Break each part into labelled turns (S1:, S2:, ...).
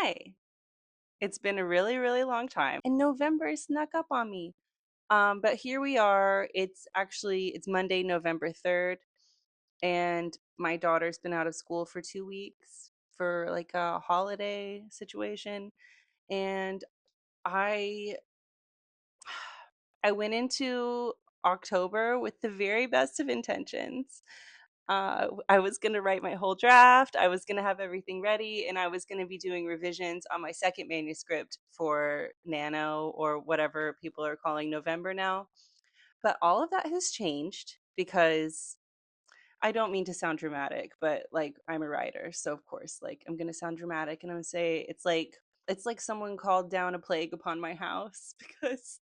S1: Hi. It's been a really, really long time, and November snuck up on me. But here we are. It's Monday, November 3rd, and my daughter's been out of school for 2 weeks for like a holiday situation. And I I went into October with the very best of intentions. I was going to write my whole draft. I was going to have everything ready, and I was going to be doing revisions on my second manuscript for Nano, or whatever people are calling November now. But all of that has changed because I don't mean to sound dramatic, but like I'm a writer, so of course, like I'm going to sound dramatic, and I'm going to say it's like someone called down a plague upon my house because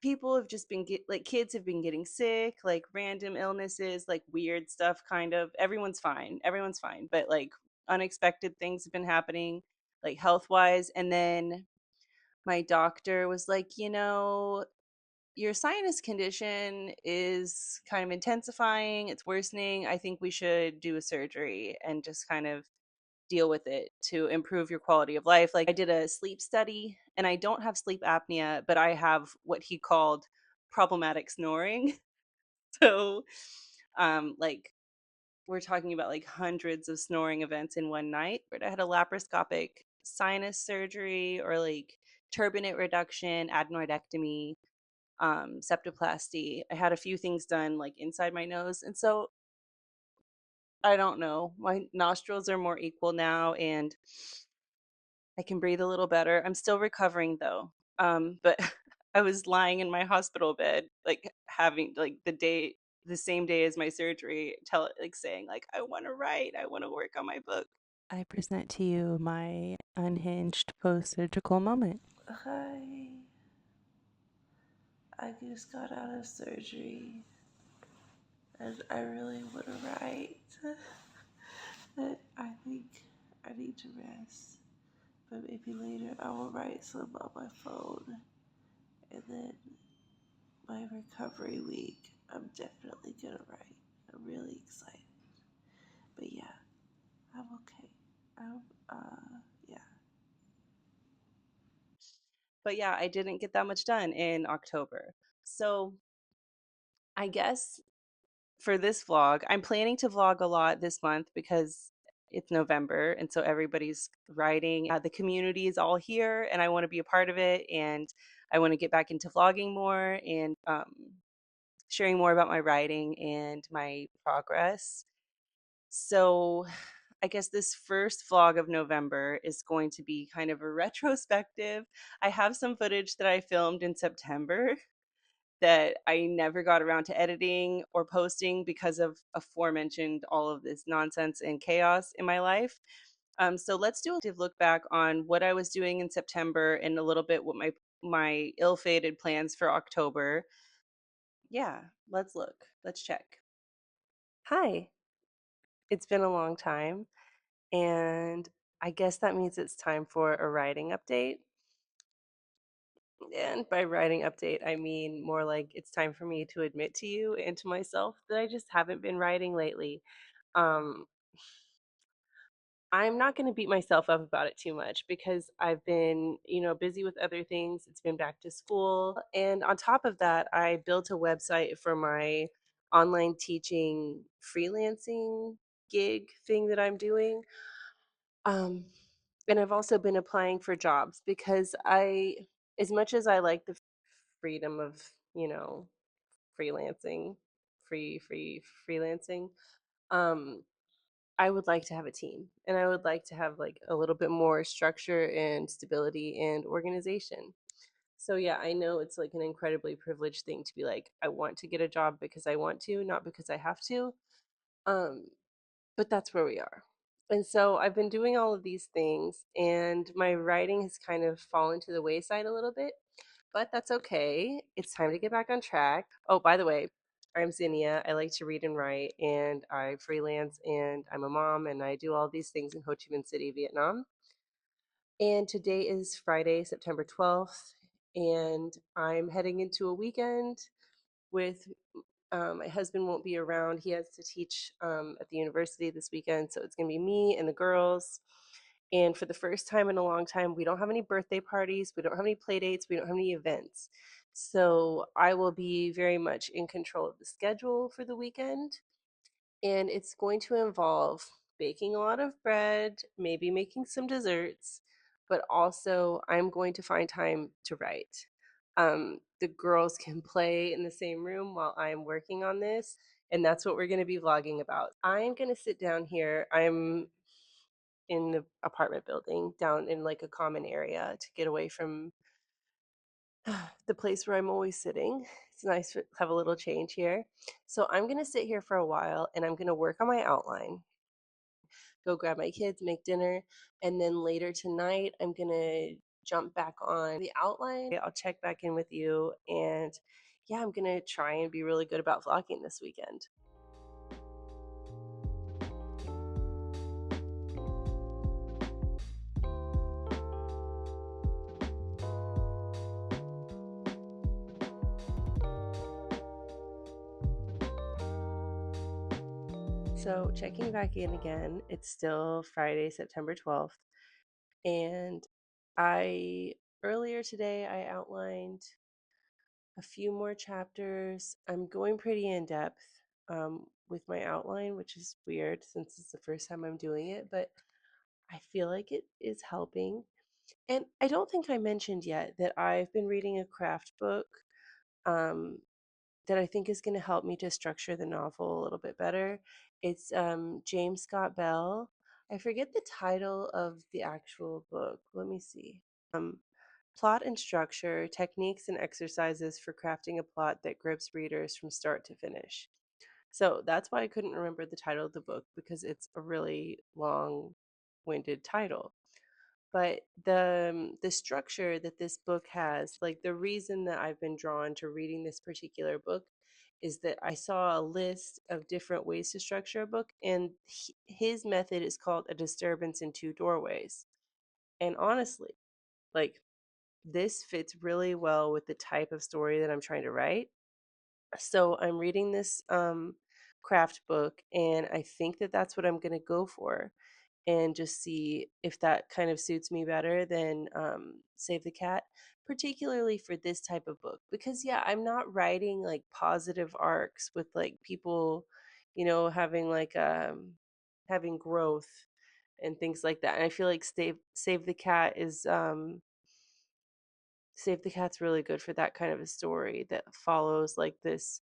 S1: people have just been like kids have been getting sick, like random illnesses, like weird stuff. Kind of everyone's fine, but like unexpected things have been happening, like health wise. And then my doctor was like, your sinus condition is kind of intensifying, it's worsening. I think we should do a surgery and just kind of deal with it to improve your quality of life. Like I did a sleep study, and I don't have sleep apnea, but I have what he called problematic snoring. So, like we're talking about like hundreds of snoring events in one night. But I had a laparoscopic sinus surgery, or like turbinate reduction, adenoidectomy, septoplasty. I had a few things done like inside my nose, and so I don't know. My nostrils are more equal now, and I can breathe a little better. I'm still recovering though. But I was lying in my hospital bed, like having like the same day as my surgery, like saying like I want to write, I want to work on my book.
S2: I present to you my unhinged post surgical moment.
S3: Hi, I just got out of surgery and I really want to write, but I think I need to rest. But maybe later I will write some on my phone, and then my recovery week, I'm definitely gonna write. I'm really excited. But yeah, I'm okay. I'm, yeah.
S1: But yeah, I didn't get that much done in October. So I guess for this vlog, I'm planning to vlog a lot this month because it's November, and so everybody's writing. The community is all here, and I want to be a part of it, and I want to get back into vlogging more, and sharing more about my writing and my progress. So I guess this first vlog of November is going to be kind of a retrospective. I have some footage that I filmed in September that I never got around to editing or posting because of aforementioned all of this nonsense and chaos in my life. So let's do a look back on what I was doing in September, and a little bit what my ill-fated plans for October. Yeah, let's look. Let's check. Hi, it's been a long time, and I guess that means it's time for a writing update. And by writing update, I mean more like it's time for me to admit to you and to myself that I just haven't been writing lately. Um, I'm not going to beat myself up about it too much because I've been, busy with other things. It's been back to school. And on top of that, I built a website for my online teaching freelancing gig thing that I'm doing. Um, and I've also been applying for jobs because as much as I like the freedom of, you know, freelancing, free freelancing, um, I would like to have a team, and I would like to have like a little bit more structure and stability and organization. So yeah, I know it's like an incredibly privileged thing to be like, I want to get a job because I want to, not because I have to. Um, but that's where we are. And so I've been doing all of these things, and my writing has kind of fallen to the wayside a little bit, but that's okay. It's time to get back on track. Oh, by the way, I'm Zinnia. I like to read and write, and I freelance, and I'm a mom, and I do all these things in Ho Chi Minh City, Vietnam. And today is Friday, September 12th, and I'm heading into a weekend with my husband won't be around. He has to teach at the university this weekend, so it's going to be me and the girls. And for the first time in a long time, we don't have any birthday parties, we don't have any play dates, we don't have any events. So I will be very much in control of the schedule for the weekend. And it's going to involve baking a lot of bread, maybe making some desserts, but also I'm going to find time to write. The girls can play in the same room while I'm working on this, and that's what we're going to be vlogging about. I'm going to sit down here. I'm in the apartment building down in like a common area to get away from the place where I'm always sitting. It's nice to have a little change here. So I'm going to sit here for a while and I'm going to work on my outline, go grab my kids, make dinner, and then later tonight I'm going to jump back on the outline. I'll check back in with you, and yeah, I'm going to try and be really good about vlogging this weekend. So, checking back in again, it's still Friday, September 12th. And earlier today, I outlined a few more chapters. I'm going pretty in depth with my outline, which is weird since it's the first time I'm doing it, but I feel like it is helping. And I don't think I mentioned yet that I've been reading a craft book um, that I think is going to help me to structure the novel a little bit better. It's James Scott Bell. I forget the title of the actual book. Let me see. Um, Plot and Structure, Techniques and Exercises for Crafting a Plot That Grips Readers from Start to Finish. So that's why I couldn't remember the title of the book, because it's a really long-winded title. But the structure that this book has, like the reason that I've been drawn to reading this particular book is that I saw a list of different ways to structure a book, and his method is called a disturbance in two doorways. And honestly, like, this fits really well with the type of story that I'm trying to write. So I'm reading this craft book, and I think that that's what I'm going to go for, and just see if that kind of suits me better than Save the Cat, particularly for this type of book. Because, yeah, I'm not writing like positive arcs with like people, having like having growth and things like that. And I feel like Save the Cat is Save the Cat's really good for that kind of a story that follows like this,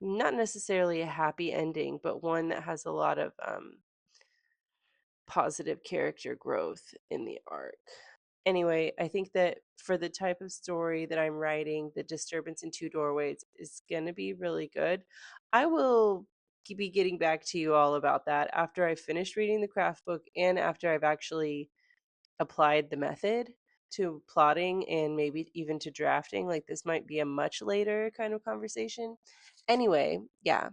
S1: not necessarily a happy ending, but one that has a lot of positive character growth in the arc. Anyway, I think that for the type of story that I'm writing, The Disturbance in Two Doorways is going to be really good. I will be getting back to you all about that after I finish reading the craft book and after I've actually applied the method to plotting and maybe even to drafting. Like, this might be a much later kind of conversation. Anyway, yeah,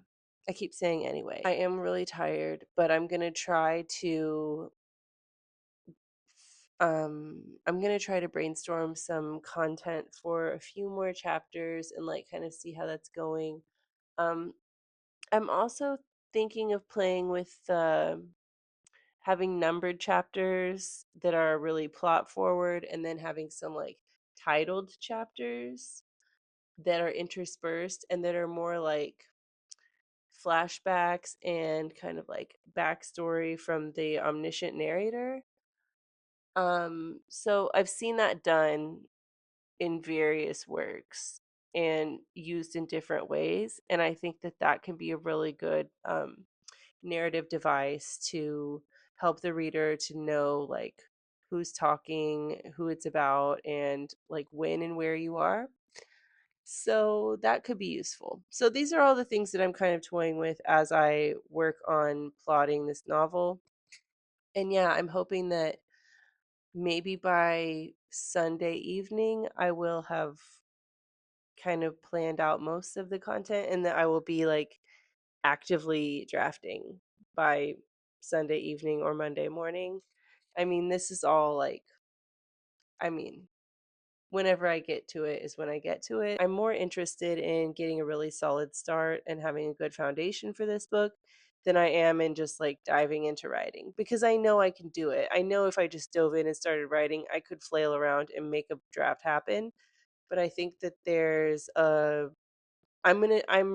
S1: I keep saying anyway. I am really tired, but I'm gonna try to brainstorm some content for a few more chapters and like kind of see how that's going. Um, I'm also thinking of playing with having numbered chapters that are really plot forward, and then having some like titled chapters that are interspersed and that are more like flashbacks and kind of like backstory from the omniscient narrator. So I've seen that done in various works and used in different ways, and I think that that can be a really good narrative device to help the reader to know like who's talking, who it's about, and like when and where you are. So that could be useful. So these are all the things that I'm kind of toying with as I work on plotting this novel. And yeah, I'm hoping that maybe by Sunday evening I will have kind of planned out most of the content, and that I will be like actively drafting by Sunday evening or Monday morning. I mean, this is all like, I mean, whenever I get to it is when I get to it. I'm more interested in getting a really solid start and having a good foundation for this book than I am in just like diving into writing, because I know I can do it. I know if I just dove in and started writing, I could flail around and make a draft happen. But I think that there's a I'm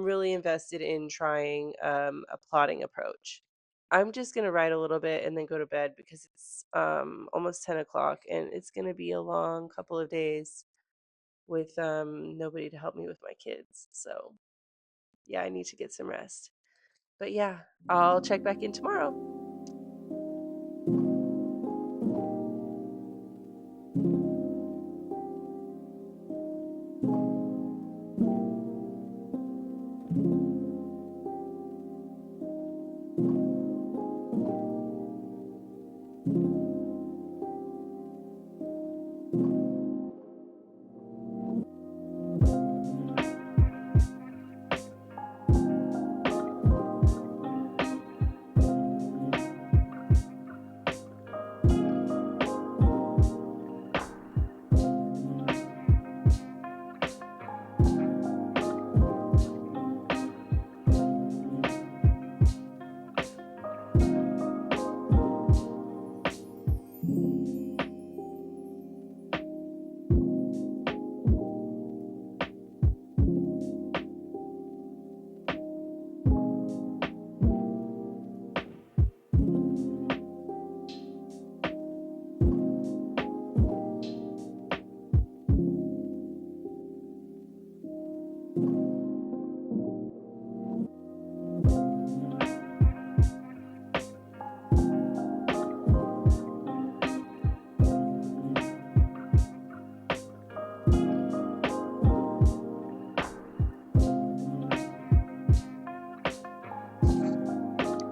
S1: really invested in trying a plotting approach. I'm just gonna write a little bit and then go to bed because it's almost 10 o'clock, and it's gonna be a long couple of days with nobody to help me with my kids. So yeah, I need to get some rest. But yeah, I'll check back in tomorrow.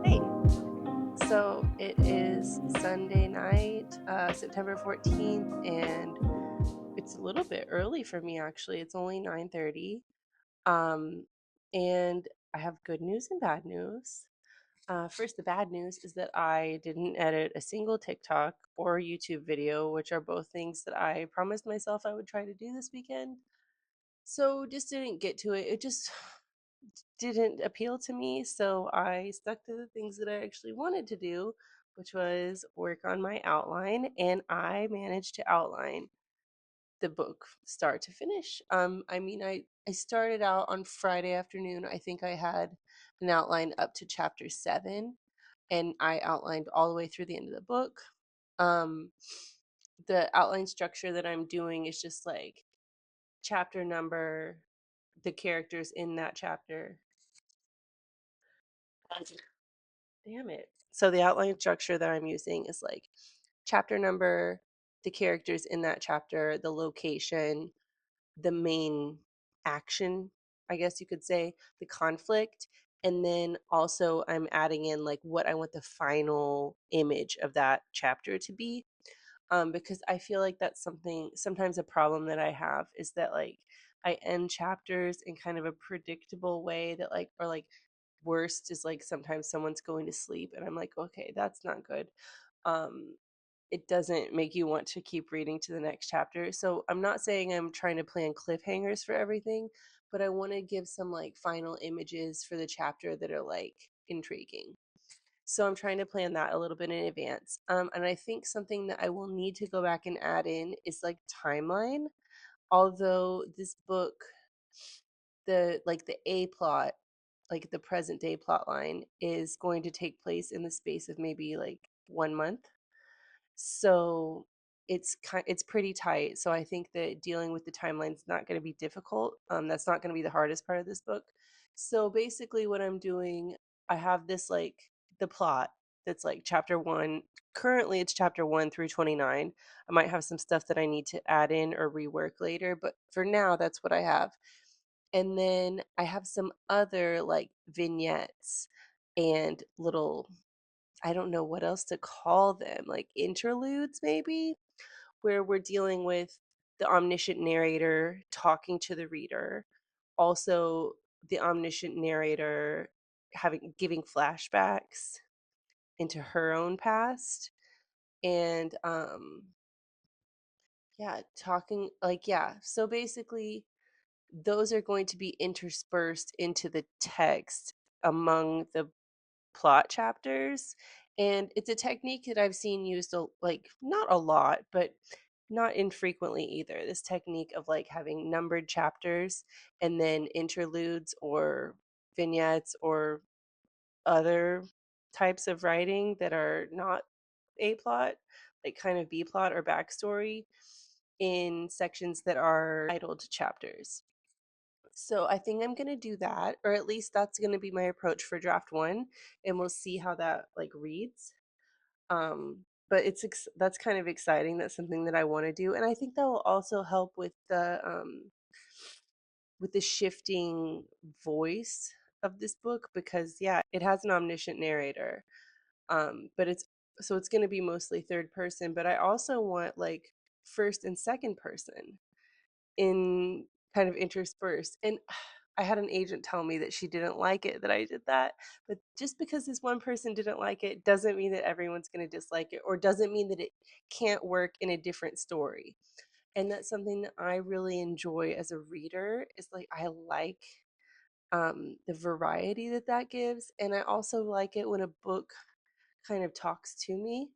S1: Hey, so it is Sunday night, September 14th, and it's a little bit early for me actually. It's only 9:30. Um, and I have good news and bad news. First, the bad news is that I didn't edit a single TikTok or YouTube video, which are both things that I promised myself I would try to do this weekend. So just didn't get to it. It just didn't appeal to me. So I stuck to the things that I actually wanted to do, which was work on my outline. And I managed to outline the book start to finish. I started out on Friday afternoon. I think I had an outline up to chapter 7, and I outlined all the way through the end of the book. Um, the outline structure that I'm doing is just like chapter number, the characters in that chapter. Damn it. So the outline structure that I'm using is like chapter number, the characters in that chapter, the location, the main action, I guess you could say, the conflict. And then also, I'm adding in like what I want the final image of that chapter to be. Because I feel like that's something, sometimes a problem that I have is that like I end chapters in kind of a predictable way that like, or like worst is like sometimes someone's going to sleep and I'm like, okay, that's not good. Um, it doesn't make you want to keep reading to the next chapter. So I'm not saying I'm trying to plan cliffhangers for everything, but I want to give some like final images for the chapter that are like intriguing. So I'm trying to plan that a little bit in advance. And I think something that I will need to go back and add in is like timeline. Although this book, the A plot, like the present day plot line, is going to take place in the space of maybe like 1 month. So it's pretty tight. So I think that dealing with the timeline is not going to be difficult. That's not going to be the hardest part of this book. So basically, what I'm doing, I have this like the plot that's like chapter 1. Currently, it's chapter 1 through 29. I might have some stuff that I need to add in or rework later, but for now, that's what I have. And then I have some other like vignettes and little, I don't know what else to call them, like interludes maybe, where we're dealing with the omniscient narrator talking to the reader. Also, the omniscient narrator having giving flashbacks into her own past, and yeah, talking like, yeah. So basically those are going to be interspersed into the text among the plot chapters. And it's a technique that I've seen used like not a lot, but not infrequently either. This technique of like having numbered chapters and then interludes or vignettes or other types of writing that are not A plot, like kind of B plot or backstory in sections that are titled chapters. So I think I'm going to do that, or at least that's going to be my approach for draft 1, and we'll see how that like reads. Um but that's kind of exciting. That's something that I want to do, and I think that will also help with the shifting voice of this book, because yeah, it has an omniscient narrator, but it's going to be mostly third person, but I also want like first and second person in kind of interspersed. And I had an agent tell me that she didn't like it that I did that, but just because this one person didn't like it doesn't mean that everyone's going to dislike it, or doesn't mean that it can't work in a different story. And that's something that I really enjoy as a reader, is like I like the variety that that gives. And I also like it when a book kind of talks to me.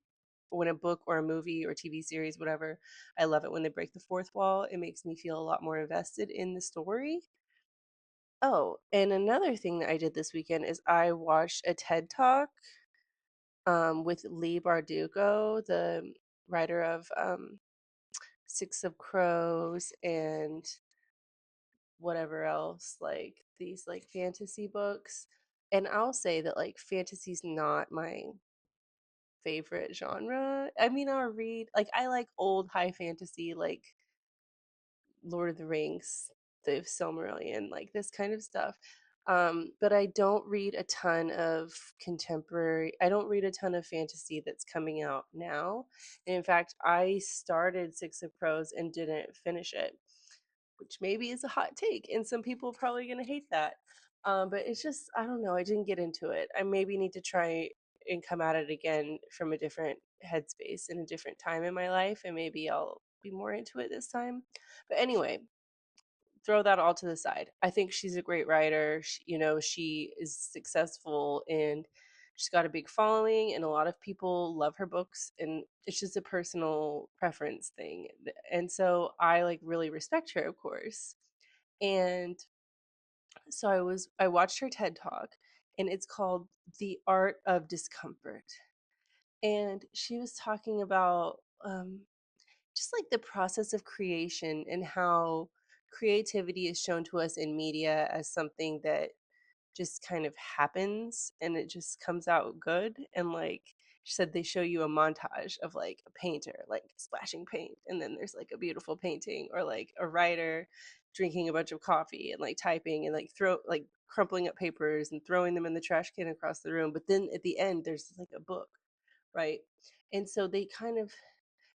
S1: When a book or a movie or TV series, whatever, I love it when they break the fourth wall. It makes me feel a lot more invested in the story. Oh, and another thing that I did this weekend is I watched a TED Talk with Lee Bardugo, the writer of Six of Crows and whatever else, like these like fantasy books. And I'll say that like fantasy's not my favorite genre. I mean, I'll read, like, I like old high fantasy, like Lord of the Rings, the Silmarillion, like this kind of stuff. But I don't read a ton of contemporary, I don't read a ton of fantasy that's coming out now. And in fact, I started Six of Crows and didn't finish it, which maybe is a hot take, and some people are probably going to hate that. But it's just, I don't know, I didn't get into it. I maybe need to try and come at it again from a different headspace in a different time in my life, and maybe I'll be more into it this time. But anyway, throw that all to the side. I think she's a great writer. She is successful, and she's got a big following, and a lot of people love her books, and it's just a personal preference thing. And so I like really respect her, of course. And so I watched her TED Talk, and it's called The Art of Discomfort. And she was talking about just like the process of creation, and how creativity is shown to us in media as something that just kind of happens and it just comes out good. And like she said, they show you a montage of like a painter like splashing paint, and then there's like a beautiful painting, or like a writer drinking a bunch of coffee and like typing and like crumpling up papers and throwing them in the trash can across the room, but then at the end there's like a book, right? And so they kind of,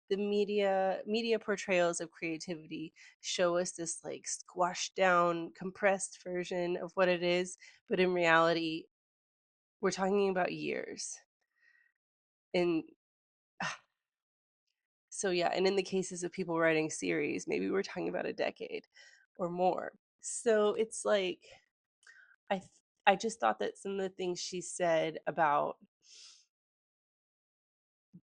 S1: the media portrayals of creativity show us this like squashed down compressed version of what it is, but in reality we're talking about years. And so yeah, and in the cases of people writing series, maybe we're talking about a decade or more. So it's like i th- I just thought that some of the things she said about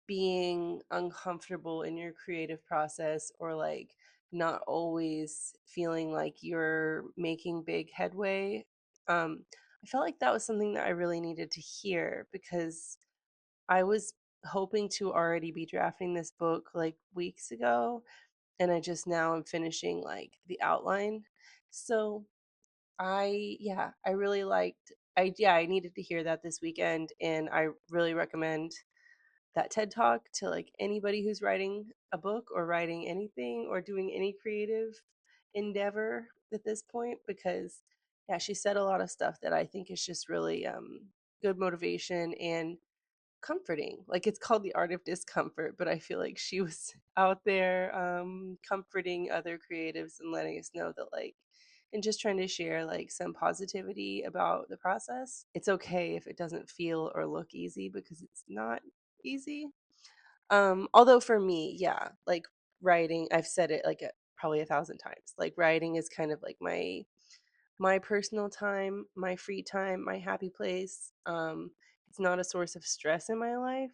S1: being uncomfortable in your creative process, or like not always feeling like you're making big headway, I felt like that was something that I really needed to hear, because I was hoping to already be drafting this book like weeks ago, and I just now am finishing like the outline. So I really liked, I needed to hear that this weekend, and I really recommend that TED Talk to like anybody who's writing a book or writing anything or doing any creative endeavor at this point, because yeah, she said a lot of stuff that I think is just really good motivation and comforting. Like, it's called The Art of Discomfort, but I feel like she was out there comforting other creatives and letting us know that like, and just trying to share like some positivity about the process. It's okay if it doesn't feel or look easy, because it's not easy. Although for me, yeah, like writing, I've said it like probably 1,000 times. Like writing is kind of like my personal time, my free time, my happy place.
S3: it's not a source of stress in my life.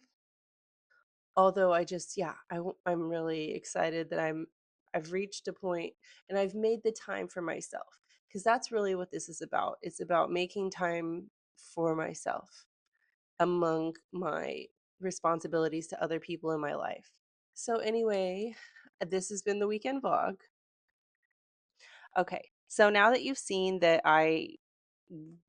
S3: Although I'm really excited that I've reached a point and I've made the time for myself, because that's really what this is about. It's about making time for myself among my responsibilities to other people in my life. So anyway, this has been the weekend vlog.
S1: Okay, so now that you've seen that I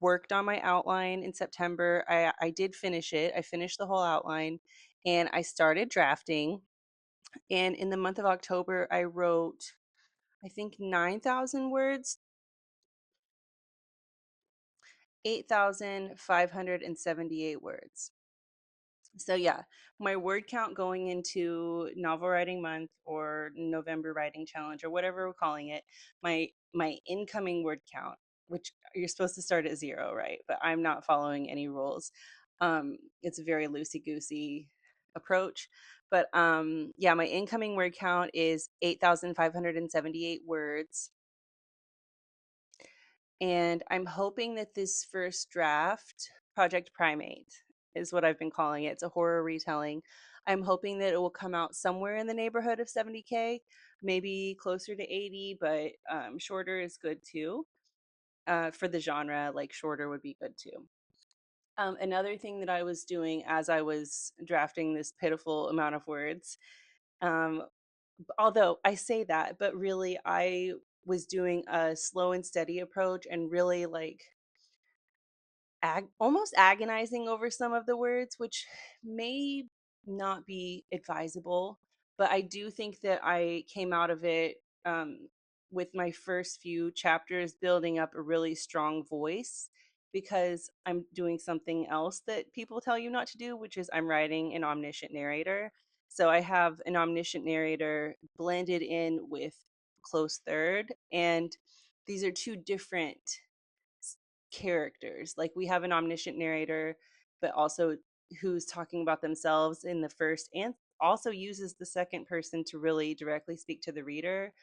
S1: worked on my outline in September, I did finish it. I finished the whole outline and I started drafting. And in the month of October, I wrote, I think, 9,000 words, 8,578 words. So yeah, my word count going into novel writing month or November writing challenge or whatever we're calling it, my incoming word count, which you're supposed to start at 0, right? But I'm not following any rules. It's a very loosey goosey approach. But yeah, my incoming word count is 8,578 words. And I'm hoping that this first draft, Project Primate, is what I've been calling it. It's a horror retelling. I'm hoping that it will come out somewhere in the neighborhood of 70K, maybe closer to 80, but shorter is good too. For the genre, like shorter would be good too. Another thing that I was doing as I was drafting this pitiful amount of words, um, although I say that, but really I was doing a slow and steady approach and really like almost agonizing over some of the words, which may not be advisable. But I do think that I came out of it with my first few chapters building up a really strong voice, because I'm doing something else that people tell you not to do, which is I'm writing an omniscient narrator. So I have an omniscient narrator blended in with close third. And these are two different characters. Like we have an omniscient narrator, but also who's talking about themselves in the first and also uses the second person to really directly speak to the reader.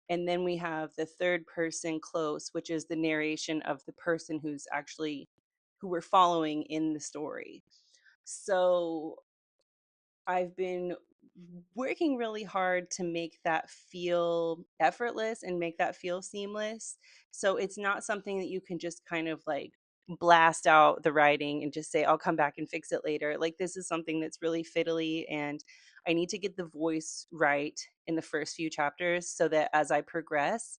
S1: And then we have the third person close, which is the narration of the person who's actually who we're following in the story. So I've been working really hard to make that feel effortless and make that feel seamless. So it's not something that you can just kind of like blast out the writing and just say, I'll come back and fix it later. Like, this is something that's really fiddly, and I need to get the voice right in the first few chapters so that as I progress,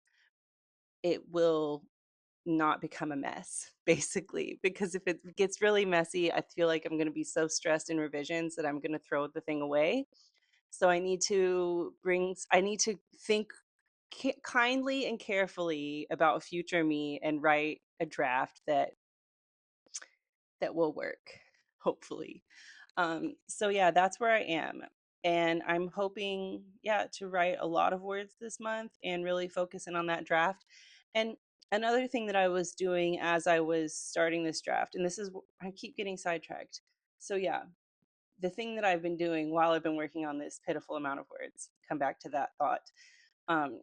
S1: it will not become a mess, basically. Because if it gets really messy, I feel like I'm going to be so stressed in revisions that I'm going to throw the thing away. So I need to think kindly and carefully about future me and write a draft that will work, hopefully. So yeah, that's where I am. And I'm hoping, yeah, to write a lot of words this month and really focus in on that draft. And another thing that I was doing as I was starting this draft, and this is, I keep getting sidetracked. So yeah, the thing that I've been doing while I've been working on this pitiful amount of words, come back to that thought, um,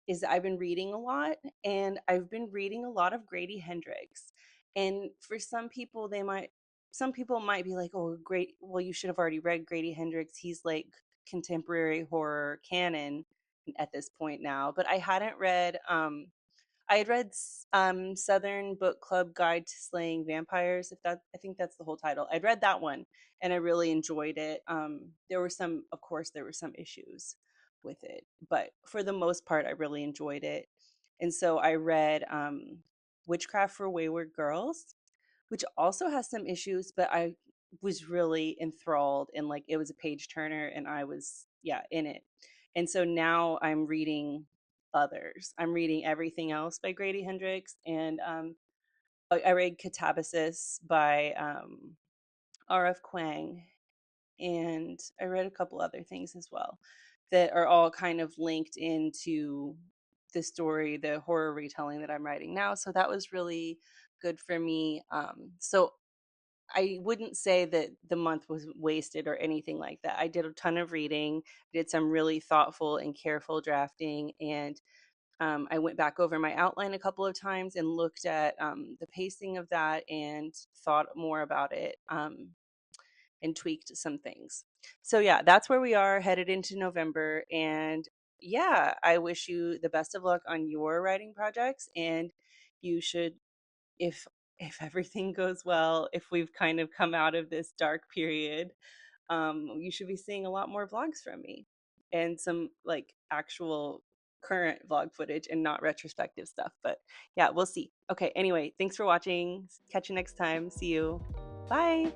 S1: is that I've been reading a lot, and I've been reading a lot of Grady Hendrix. And for some people might be like, oh, great. Well, you should have already read Grady Hendrix. He's like contemporary horror canon at this point now. But I had read Southern Book Club Guide to Slaying Vampires. If that, I think that's the whole title. I'd read that one, and I really enjoyed it. Of course, there were some issues with it, but for the most part, I really enjoyed it. And so I read Witchcraft for Wayward Girls, which also has some issues, but I was really enthralled, and like it was a page turner, and I was, yeah, in it. And so now I'm reading others. I'm reading everything else by Grady Hendrix, and I read Catabasis by R.F. Kuang, and I read a couple other things as well that are all kind of linked into the story, the horror retelling that I'm writing now. So that was really good for me. So I wouldn't say that the month was wasted or anything like that. I did a ton of reading, did some really thoughtful and careful drafting, and I went back over my outline a couple of times and looked at the pacing of that and thought more about it, and tweaked some things. So, yeah, that's where we are headed into November. And yeah, I wish you the best of luck on your writing projects. And you should, if everything goes well, if we've kind of come out of this dark period, you should be seeing a lot more vlogs from me and some like actual current vlog footage and not retrospective stuff. But yeah, we'll see. Okay, anyway, thanks for watching. Catch you next time. See you. Bye.